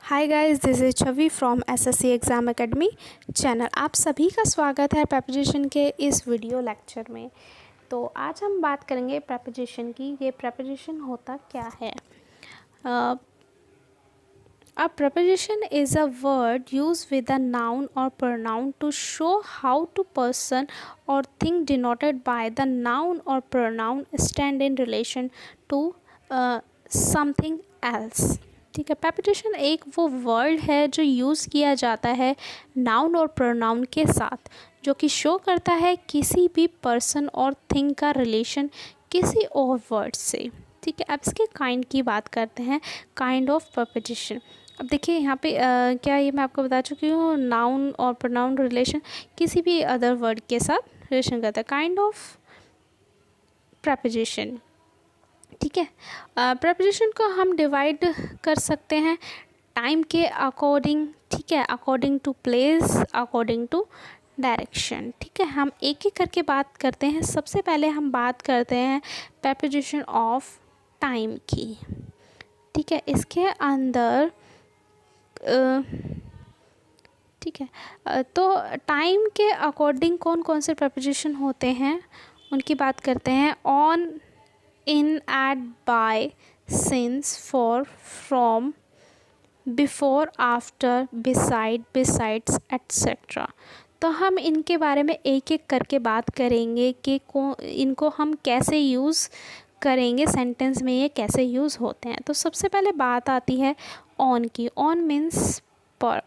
Hi guys, this is Chhavi from SSC exam academy channel. आप सभी का स्वागत है प्रेपोजिशन के इस वीडियो लेक्चर में। तो आज हम बात करेंगे प्रेपोजिशन की। ये प्रेपोजिशन होता क्या है? A preposition is a word used with a noun or pronoun to show how to person or thing denoted by the noun or pronoun stand in relation to something else। ठीक है, preposition एक वो word है जो use किया जाता है noun और प्रोनाउन के साथ, जो कि शो करता है किसी भी पर्सन और थिंग का रिलेशन किसी और वर्ड से। ठीक है, अब इसके काइंड की बात करते हैं, काइंड ऑफ प्रपोजिशन। अब देखिए यहाँ पे क्या ये मैं आपको बता चुकी हूँ, नाउन और प्रोनाउन रिलेशन किसी भी अदर वर्ड के साथ रिलेशन करता है, काइंड ऑफ प्रपोजिशन। ठीक है, प्रपोजिशन को हम डिवाइड कर सकते हैं टाइम के अकॉर्डिंग। ठीक है, according to place, according to direction. ठीक है, हम एक एक करके बात करते हैं। सबसे पहले हम बात करते हैं प्रपोजिशन ऑफ टाइम की। ठीक है, इसके अंदर ठीक है, तो टाइम के अकॉर्डिंग कौन कौन से प्रपोजिशन होते हैं उनकी बात करते हैं। On, in, at, by, since, for, from, before, after, beside, besides, etcetera. तो हम इनके बारे में एक एक करके बात करेंगे कि इनको हम कैसे यूज़ करेंगे, सेंटेंस में ये कैसे यूज़ होते हैं। तो सबसे पहले बात आती है ऑन की। ऑन मीन्स पर।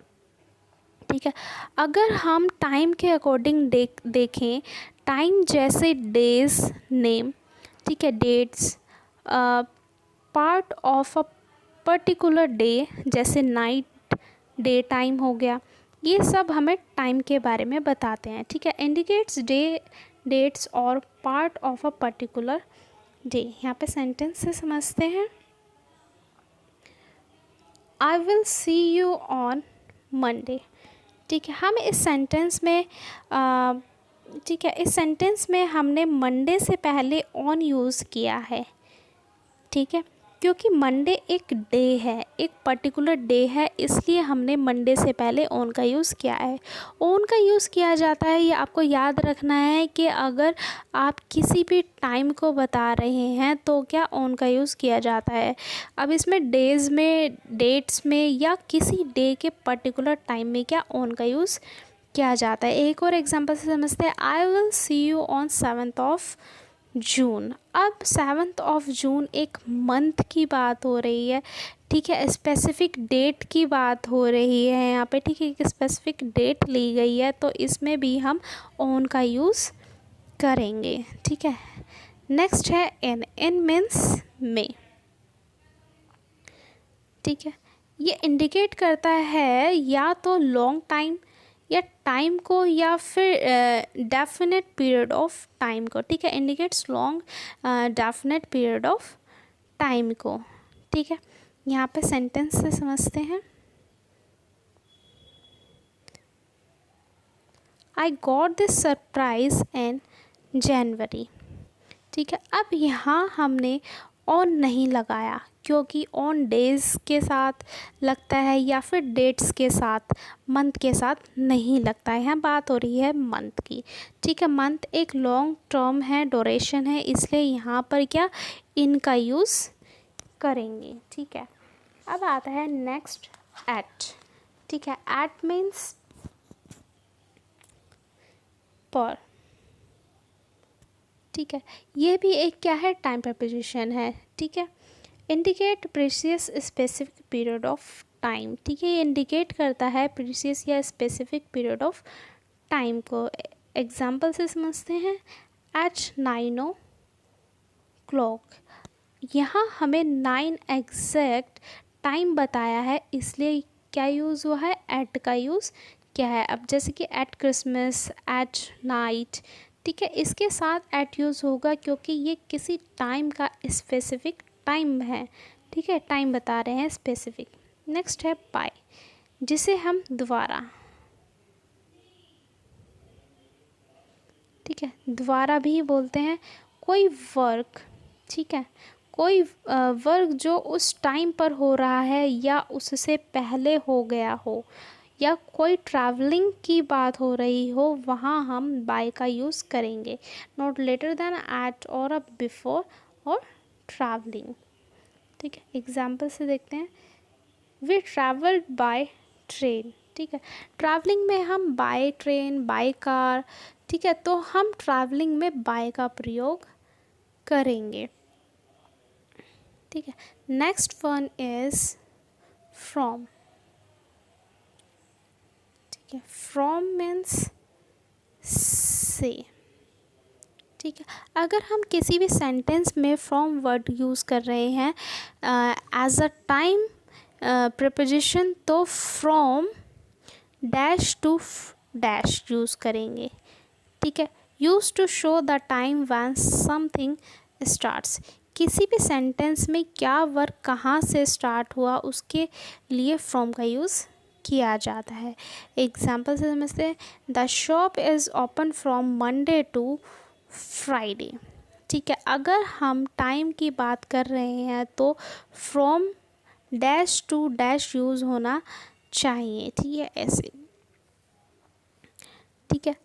ठीक है, अगर हम टाइम के अकॉर्डिंग देखें, टाइम जैसे डेज, नेम, ठीक है, dates, part of a particular day जैसे नाइट, डे टाइम हो गया, ये सब हमें टाइम के बारे में बताते हैं। ठीक है, इंडिकेट्स डे, डेट्स और part of a particular day. यहाँ पे सेंटेंस से समझते हैं। I will see you on Monday. ठीक है, हम इस सेंटेंस में ठीक है, इस सेंटेंस में हमने मंडे से पहले ऑन यूज़ किया है। ठीक है, क्योंकि मंडे एक डे है, एक पर्टिकुलर डे है, इसलिए हमने मंडे से पहले ऑन का यूज़ किया है। ऑन का यूज़ किया जाता है, ये आपको याद रखना है कि अगर आप किसी भी टाइम को बता रहे हैं तो क्या ऑन का यूज़ किया जाता है। अब इसमें डेज़ में, डेट्स में या किसी डे के पर्टिकुलर टाइम में क्या ऑन का यूज़ किया जाता है। एक और एग्जांपल से समझते हैं। I will see you on 7th of June. अब 7th ऑफ जून एक मंथ की बात हो रही है। ठीक है, स्पेसिफिक डेट की बात हो रही है यहाँ पे। ठीक है, एक स्पेसिफिक डेट ली गई है, तो इसमें भी हम ऑन का यूज़ करेंगे। ठीक है, नेक्स्ट है इन। इन मीन्स में। ठीक है, ये इंडिकेट करता है या तो लॉन्ग टाइम या टाइम को, या फिर डेफिनेट पीरियड ऑफ टाइम को। ठीक है, indicates long definite period of time को। ठीक है, यहाँ पे सेंटेंस से समझते हैं। I got this surprise in January. ठीक है, अब यहाँ हमने ऑन नहीं लगाया क्योंकि ऑन डेज़ के साथ लगता है या फिर डेट्स के साथ, मंथ के साथ नहीं लगता है। यहाँ बात हो रही है मंथ की। ठीक है, मंथ एक लॉन्ग टर्म है, ड्यूरेशन है, इसलिए यहाँ पर क्या इन का यूज़ करेंगे। ठीक है, अब आता है नेक्स्ट एट। ठीक है, एट मीन्स पर। ठीक है, ये भी एक क्या है, टाइम प्रपोजिशन है। ठीक है, indicate precious specific period of time. ठीक है, ये इंडिकेट करता है प्रीसियस या स्पेसिफिक पीरियड ऑफ टाइम को। एग्जाम्पल से समझते हैं। एट 9 o'clock, यहाँ हमें 9 एग्जैक्ट टाइम बताया है, इसलिए क्या यूज़ हुआ है, एट का यूज़ क्या है। अब जैसे कि एट क्रिसमस, एट नाइट, ठीक है, इसके साथ एट यूज़ होगा क्योंकि ये किसी टाइम का स्पेसिफिक टाइम है। ठीक है, टाइम बता रहे हैं स्पेसिफिक। नेक्स्ट है बाय, जिसे हम दोबारा, ठीक है, दोबारा भी बोलते हैं। कोई वर्क, ठीक है, कोई वर्क जो उस टाइम पर हो रहा है या उससे पहले हो गया हो, या कोई ट्रैवलिंग की बात हो रही हो, वहाँ हम बाय का यूज़ करेंगे। नॉट लेटर देन, एट और अब बिफोर और ट्रैवलिंग। ठीक है, एग्जाम्पल से देखते हैं। We travelled by train. ठीक है, ट्रैवलिंग में हम बाय ट्रेन, बाय कार, ठीक है, तो हम ट्रैवलिंग में बाय का प्रयोग करेंगे। ठीक है, नेक्स्ट वन इज फ्रॉम। ठीक है, फ्रॉम मीन्स से। ठीक है, अगर हम किसी भी सेंटेंस में फ्रॉम वर्ड यूज़ कर रहे हैं एज अ टाइम प्रीपोजिशन, तो from dash to dash use करेंगे। ठीक है, use to show the time when something starts. किसी भी सेंटेंस में क्या वर्क कहाँ से स्टार्ट हुआ, उसके लिए फ्रॉम का यूज़ किया जाता है। एग्जाम्पल से समझते हैं। The shop is open from Monday to Friday. ठीक है, अगर हम टाइम की बात कर रहे हैं तो from dash to dash use होना चाहिए। ठीक है, ऐसे। ठीक है,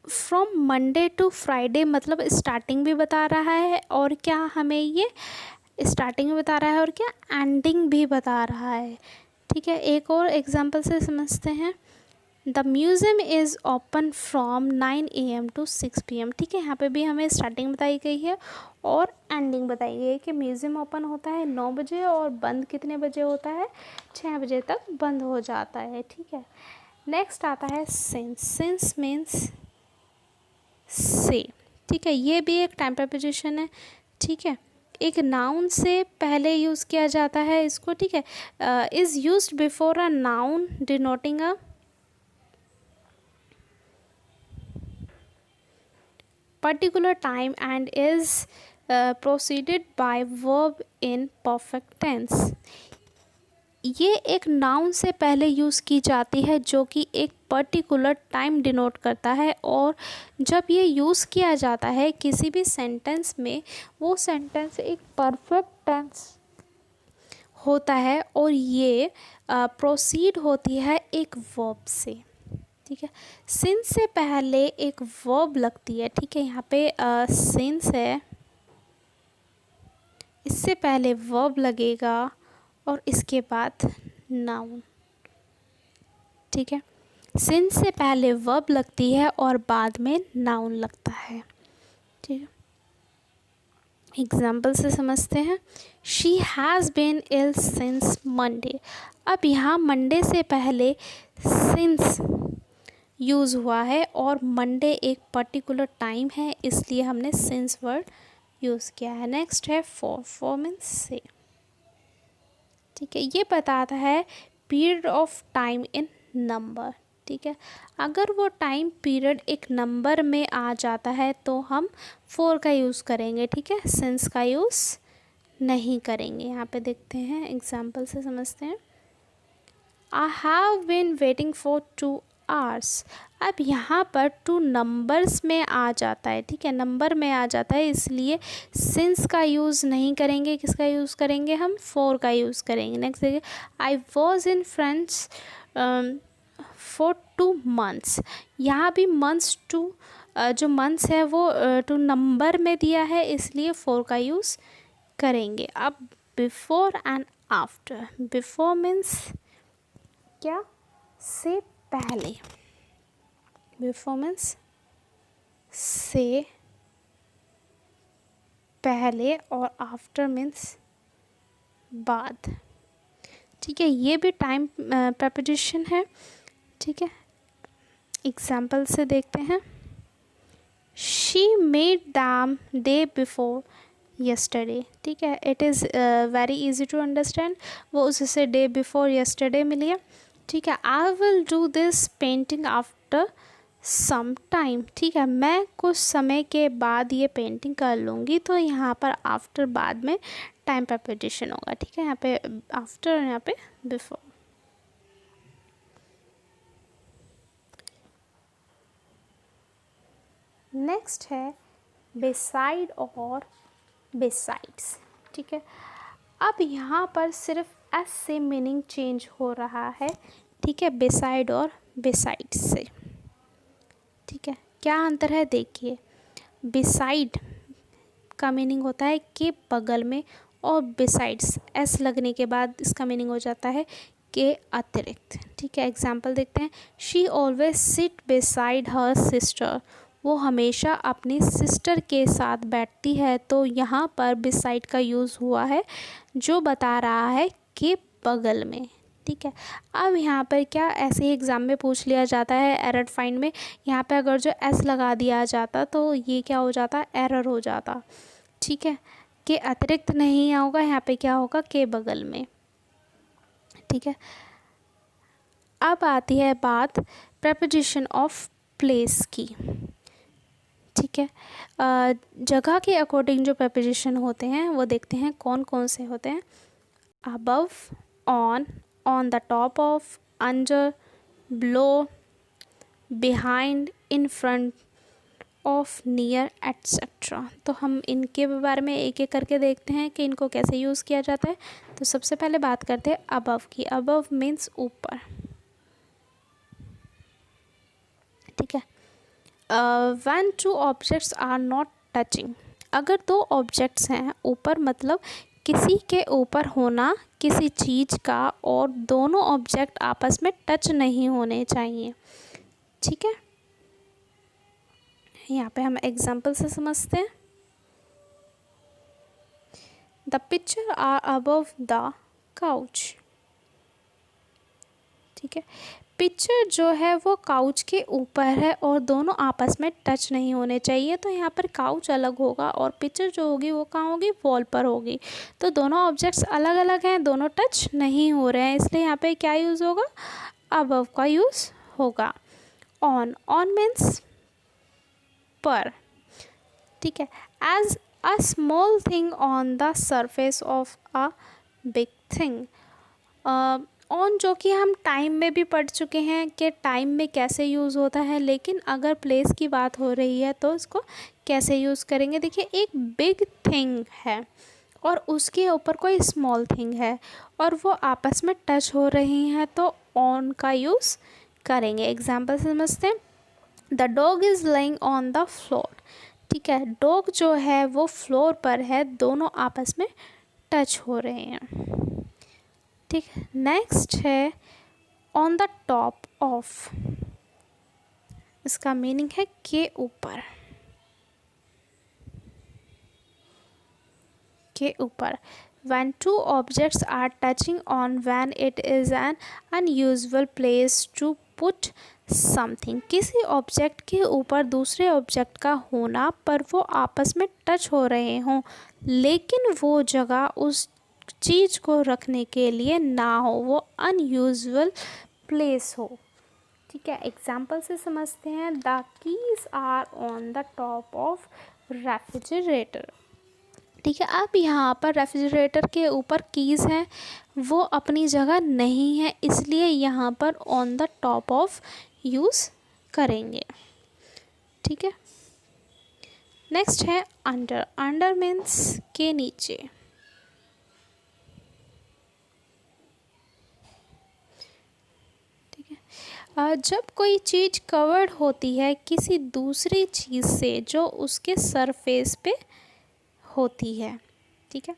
फ्रॉम मंडे टू फ्राइडे मतलब स्टार्टिंग भी बता रहा है, और क्या हमें ये स्टार्टिंग भी बता रहा है और क्या एंडिंग भी बता रहा है। ठीक है, एक और एग्जांपल से समझते हैं। The museum is open from 9 AM to 6 PM। ठीक है, यहाँ पे भी हमें स्टार्टिंग बताई गई है और एंडिंग बताई गई है कि म्यूज़ियम ओपन होता है 9 बजे और बंद कितने बजे होता है, 6 बजे तक बंद हो जाता है। ठीक है, नेक्स्ट आता है सिंस। सिंस मीन्स से। ठीक है, ये भी एक टाइम प्रपोजिशन है। ठीक है, एक नाउन से पहले यूज़ किया जाता है इसको। ठीक है, is used before a noun denoting a particular time and is preceded by verb in perfect tense। ये एक नाउन से पहले यूज़ की जाती है जो कि एक पर्टिकुलर टाइम डिनोट करता है, और जब ये यूज़ किया जाता है किसी भी सेंटेंस में, वो सेंटेंस एक परफेक्ट टेंस होता है और ये प्रोसीड होती है एक वर्ब से। ठीक है, सिंस से पहले एक वर्ब लगती है। ठीक है, यहाँ पे सिंस है, इससे पहले वर्ब लगेगा और इसके बाद नाउन। ठीक है, सिंस से पहले वर्ब लगती है और बाद में नाउन लगता है। ठीक है, एग्जाम्पल से समझते हैं। She has been ill since Monday. अब यहाँ मंडे से पहले सिंस यूज़ हुआ है और मंडे एक पर्टिकुलर टाइम है, इसलिए हमने सिंस वर्ड यूज़ किया है। नेक्स्ट है फॉर। फॉर मीन्स से। ठीक है, ये बताता है period of time in number. ठीक है, अगर वो टाइम पीरियड एक नंबर में आ जाता है तो हम फॉर का यूज़ करेंगे। ठीक है, सिंस का यूज़ नहीं करेंगे। यहाँ पे देखते हैं, एग्जाम्पल से समझते हैं। I have been waiting for 2 hours। अब यहाँ पर टू नंबर्स में आ जाता है। ठीक है, नंबर में आ जाता है, इसलिए सिंस का यूज़ नहीं करेंगे। किसका यूज़ करेंगे हम? फॉर का यूज़ करेंगे। नेक्स्ट देखिए, I was in France for 2 months। यहाँ भी मंथ्स टू जो मंथ्स है वो टू नंबर में दिया है, इसलिए फॉर का यूज़ करेंगे। अब before and after. Before means क्या? से पहले। बिफोर मीन्स से पहले और आफ्टर मीन्स बाद। ठीक है, ये भी टाइम प्रपोजिशन है। ठीक है, एग्जाम्पल से देखते हैं। She met them day before yesterday. ठीक है, it is very easy to understand. वो उससे डे बिफोर यस्टरडे मिली है। ठीक है, I will do this painting after some time. ठीक है, मैं कुछ समय के बाद ये पेंटिंग कर लूँगी, तो यहाँ पर आफ्टर बाद में टाइम प्रपोजिशन होगा। ठीक है, यहाँ पे आफ्टर और यहाँ पे बिफोर। नेक्स्ट है बिसाइड और बिसाइड्स। ठीक है, अब यहाँ पर सिर्फ एस से मीनिंग चेंज हो रहा है। ठीक है, बिसाइड और बिसाइड से। ठीक है, क्या अंतर है देखिए। बिसाइड का मीनिंग होता है के बगल में, और बिसाइड्स एस लगने के बाद इसका मीनिंग हो जाता है के अतिरिक्त। ठीक है, एग्जाम्पल देखते हैं। She always seat beside her sister, वो हमेशा अपनी सिस्टर के साथ बैठती है। तो यहाँ पर बिसाइड का यूज़ हुआ है जो बता रहा है कि बगल में। ठीक है, अब यहाँ पर क्या ऐसे ही एग्ज़ाम में पूछ लिया जाता है एरर फाइंड में, यहाँ पे अगर जो एस लगा दिया जाता तो ये क्या हो जाता, एरर हो जाता। ठीक है, के अतिरिक्त नहीं होगा, यहाँ पे क्या होगा, के बगल में। ठीक है, अब आती है बात प्रेपोजिशन ऑफ प्लेस की। ठीक है, जगह के अकॉर्डिंग जो प्रेपोजिशन होते हैं वो देखते हैं कौन कौन से होते हैं। Above, on the top of, under, below, behind, in front of, near, etcetera. तो हम इनके बारे में एक एक करके देखते हैं कि इनको कैसे यूज़ किया जाता है। तो सबसे पहले बात करते हैं अबव की। अबव मीन्स ऊपर। ठीक है, when two objects are not touching, अगर दो ऑब्जेक्ट्स हैं ऊपर, मतलब किसी के ऊपर होना किसी चीज़ का, और दोनों ऑब्जेक्ट आपस में टच नहीं होने चाहिए। ठीक है, यहाँ पे हम एग्जाम्पल से समझते हैं। The picture are above the couch. ठीक है, पिक्चर जो है वो काउच के ऊपर है और दोनों आपस में टच नहीं होने चाहिए। तो यहाँ पर काउच अलग होगा और पिक्चर जो होगी वो कहाँ होगी, वॉल पर होगी। तो दोनों ऑब्जेक्ट्स अलग अलग हैं, दोनों टच नहीं हो रहे हैं, इसलिए यहाँ पे क्या यूज़ होगा, अबव का यूज़ होगा। ऑन मीन्स पर। ठीक है, as a small thing on the surface of a big thing. On जो कि हम टाइम में भी पढ़ चुके हैं कि टाइम में कैसे यूज़ होता है, लेकिन अगर प्लेस की बात हो रही है तो इसको कैसे यूज़ करेंगे। देखिए, एक बिग थिंग है और उसके ऊपर कोई स्मॉल थिंग है और वो आपस में टच हो रही हैं, तो ऑन का यूज़ करेंगे। एग्जाम्पल समझते हैं। The dog is laying on the floor. ठीक है, डॉग जो है वो फ्लोर पर है, दोनों आपस में टच हो रहे हैं। ठीक है, नेक्स्ट है ऑन द टॉप ऑफ। इसका मीनिंग है के ऊपर, के ऊपर। When two objects are touching on, when it is an unusual place to put something। किसी ऑब्जेक्ट के ऊपर दूसरे ऑब्जेक्ट का होना पर वो आपस में टच हो रहे हों, लेकिन वो जगह उस चीज़ को रखने के लिए ना हो, वो अनयूजुअल प्लेस हो। ठीक है, एग्जाम्पल से समझते हैं। The keys are on the top of refrigerator. ठीक है, अब यहाँ पर रेफ्रिजरेटर के ऊपर कीज़ हैं, वो अपनी जगह नहीं है, इसलिए यहाँ पर on the top of use करेंगे। ठीक है, नेक्स्ट है अंडर। अंडर मीन्स के नीचे। ठीक है, जब कोई चीज़ कवर्ड होती है किसी दूसरी चीज़ से जो उसके सरफेस पे होती है। ठीक है,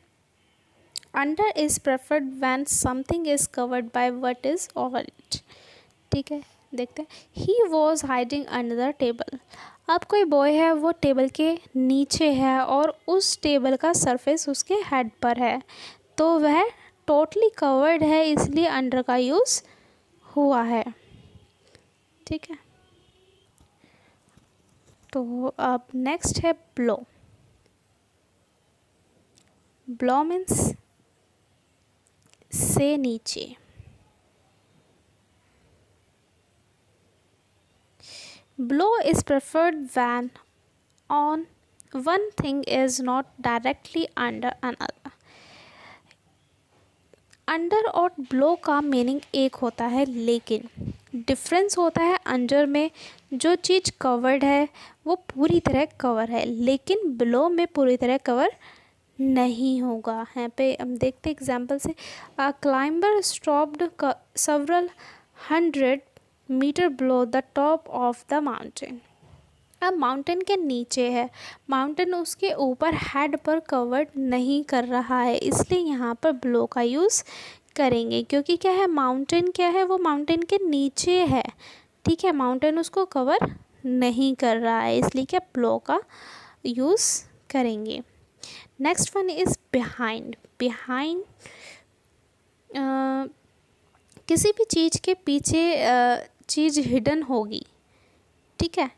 under is preferred when something is covered by what is over it. ठीक है, देखते हैं। He was hiding under the table. अब कोई बॉय है, वो टेबल के नीचे है और उस टेबल का सरफेस उसके हेड पर है, तो वह टोटली कवर्ड है, इसलिए अंडर का यूज़ हुआ है। ठीक है, तो अब नेक्स्ट है ब्लो। ब्लो मीन्स से नीचे। Blow is preferred when on one thing is not directly under another। Under और ब्लो का मीनिंग एक होता है, लेकिन डिफरेंस होता है अंडर में जो चीज़ कवर्ड है वो पूरी तरह कवर है, लेकिन ब्लो में पूरी तरह कवर नहीं होगा। यहाँ पे हम देखते एग्जाम्पल से, a climber stopped several hundred metre below the top of the mountain. अब माउंटेन के नीचे है, माउंटेन उसके ऊपर हेड पर कवर्ड नहीं कर रहा है, इसलिए यहाँ पर ब्लो का यूज़ करेंगे, क्योंकि क्या है, माउंटेन क्या है, वो माउंटेन के नीचे है, ठीक है, माउंटेन उसको कवर नहीं कर रहा है, इसलिए क्या ब्लो का यूज़ करेंगे। Next one is behind. Behind किसी भी चीज़ के पीछे चीज़ हिडन होगी, ठीक है।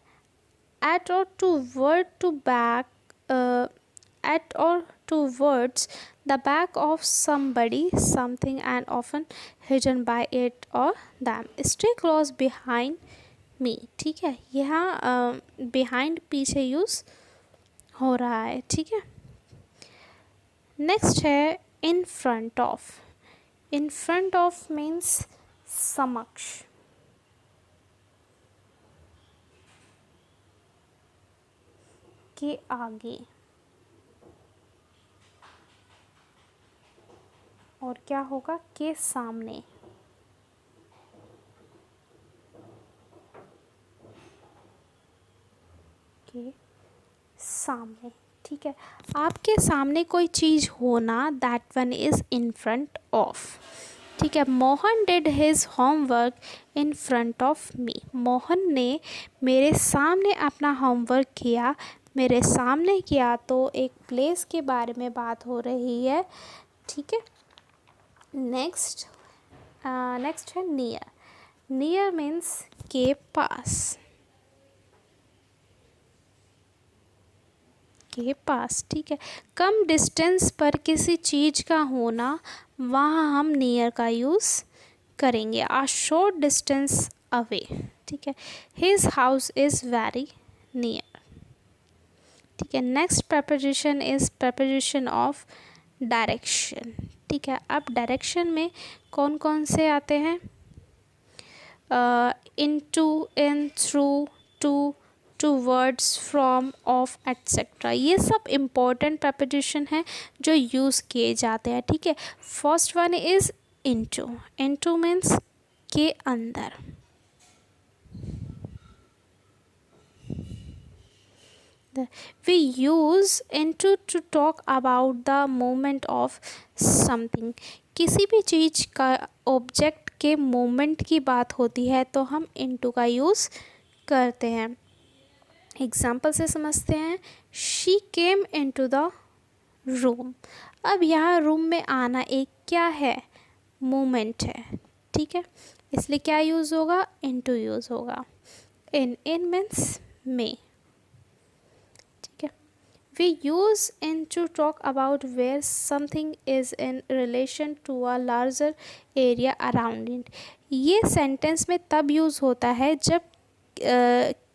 at or toward to back at or towards the back of somebody something and often hidden by it or them, stay close behind me, ठीक है। यहाँ behind पीछे यूज़ हो रहा है, ठीक है। नेक्स्ट है in front of। in front of means समक्ष, के आगे, और क्या होगा, के सामने, के सामने, ठीक है। आपके सामने कोई चीज़ होना, that one is in front of, ठीक है। Mohan did his homework in front of me. Mohan ने मेरे सामने अपना होमवर्क किया, मेरे सामने किया, तो एक प्लेस के बारे में बात हो रही है, ठीक है। नेक्स्ट नेक्स्ट है नियर। नियर मीन्स के पास, के पास, ठीक है। कम डिस्टेंस पर किसी चीज़ का होना, वहाँ हम नियर का यूज़ करेंगे। आ शॉर्ट डिस्टेंस अवे, ठीक है। His house is very near, ठीक है। Next preposition is preposition of direction, ठीक है। अब डायरेक्शन में कौन कौन से आते हैं, into, in, through, to, towards, from, of, etcetera, ये सब इम्पोर्टेंट प्रपोजिशन हैं जो यूज़ किए जाते हैं, ठीक है। First one is into. Into means के अंदर, we use into to talk about the movement of something। किसी भी चीज़ का ऑब्जेक्ट के मूवमेंट की बात होती है तो हम into का यूज़ करते हैं। एग्जाम्पल से समझते हैं, she came into the room। अब यहाँ रूम में आना एक क्या है, मूवमेंट है, ठीक है, इसलिए क्या यूज़ होगा, into यूज़ होगा। in मीन्स में, we use in to talk about where something is in relation to a larger area around it। ये सेंटेंस में तब यूज़ होता है जब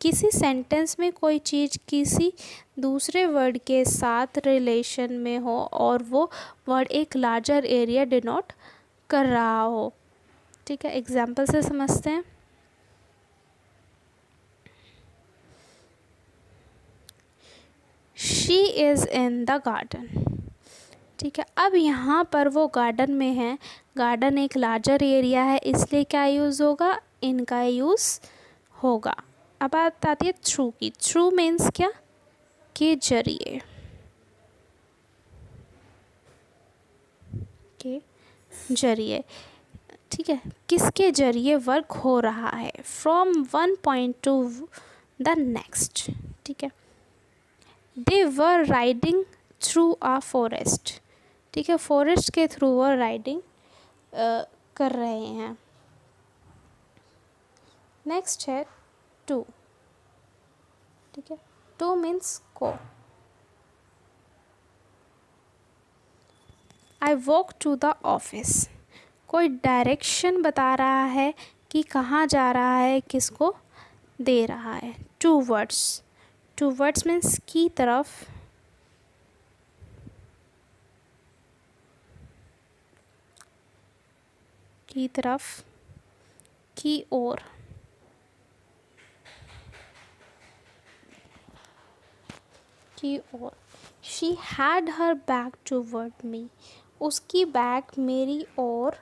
किसी सेंटेंस में कोई चीज़ किसी दूसरे वर्ड के साथ रिलेशन में हो और वो वर्ड एक लार्जर एरिया डिनोट कर रहा हो, ठीक है। एग्जाम्पल से समझते हैं, she is in the garden, ठीक है। अब यहाँ पर वो गार्डन में है, गार्डन एक लार्जर एरिया है, इसलिए क्या यूज़ होगा, इनका यूज़ होगा। अब बात आती है थ्रू की। थ्रू मीन्स क्या, के जरिए, के जरिए, ठीक है। किसके जरिए वर्क हो रहा है, from one point to the next, ठीक है। They were riding through a forest, ठीक है, फॉरेस्ट के थ्रू वो राइडिंग कर रहे हैं। नेक्स्ट है टू, ठीक है। टू मीन्स को। I walk to the office, कोई डायरेक्शन बता रहा है कि कहाँ जा रहा है, किसको दे रहा है। Towards, towards means की तरफ, की तरफ, की ओर, की ओर, she had her bag toward me, उसकी बैग मेरी ओर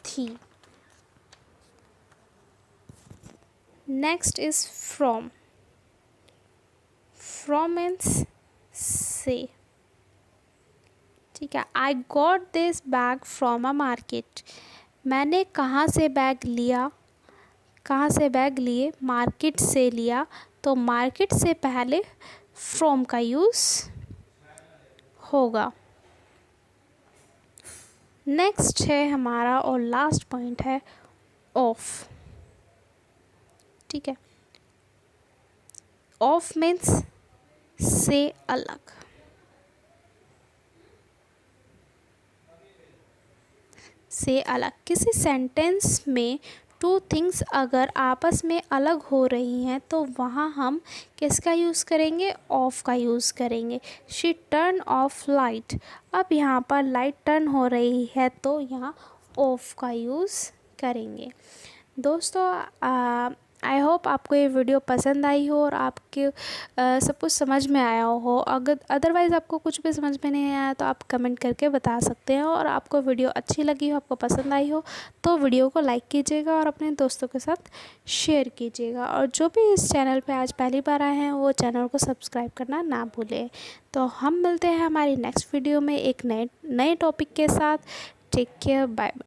थी। Next is from, from means से, ठीक है। I got this bag from a market, मैंने कहाँ से बैग लिया, कहाँ से बैग लिए, मार्केट से लिया, तो मार्केट से पहले फ्रॉम का यूज़ होगा। नेक्स्ट है हमारा और लास्ट पॉइंट है ऑफ, ठीक है। ऑफ मीन्स से अलग, से अलग। किसी सेंटेंस में टू थिंग्स अगर आपस में अलग हो रही हैं तो वहाँ हम किसका यूज़ करेंगे, ऑफ का यूज़ करेंगे। शी टर्न ऑफ लाइट, अब यहाँ पर लाइट टर्न हो रही है तो यहाँ ऑफ का यूज़ करेंगे। दोस्तों आई होप आपको ये वीडियो पसंद आई हो और आपके सब कुछ समझ में आया हो। अगर अदरवाइज़ आपको कुछ भी समझ में नहीं आया तो आप कमेंट करके बता सकते हैं। और आपको वीडियो अच्छी लगी हो, आपको पसंद आई हो तो वीडियो को लाइक कीजिएगा और अपने दोस्तों के साथ शेयर कीजिएगा। और जो भी इस चैनल पे आज पहली बार आए हैं वो चैनल को सब्सक्राइब करना ना भूलें। तो हम मिलते हैं हमारी नेक्स्ट वीडियो में एक नए टॉपिक के साथ। Take care, bye bye.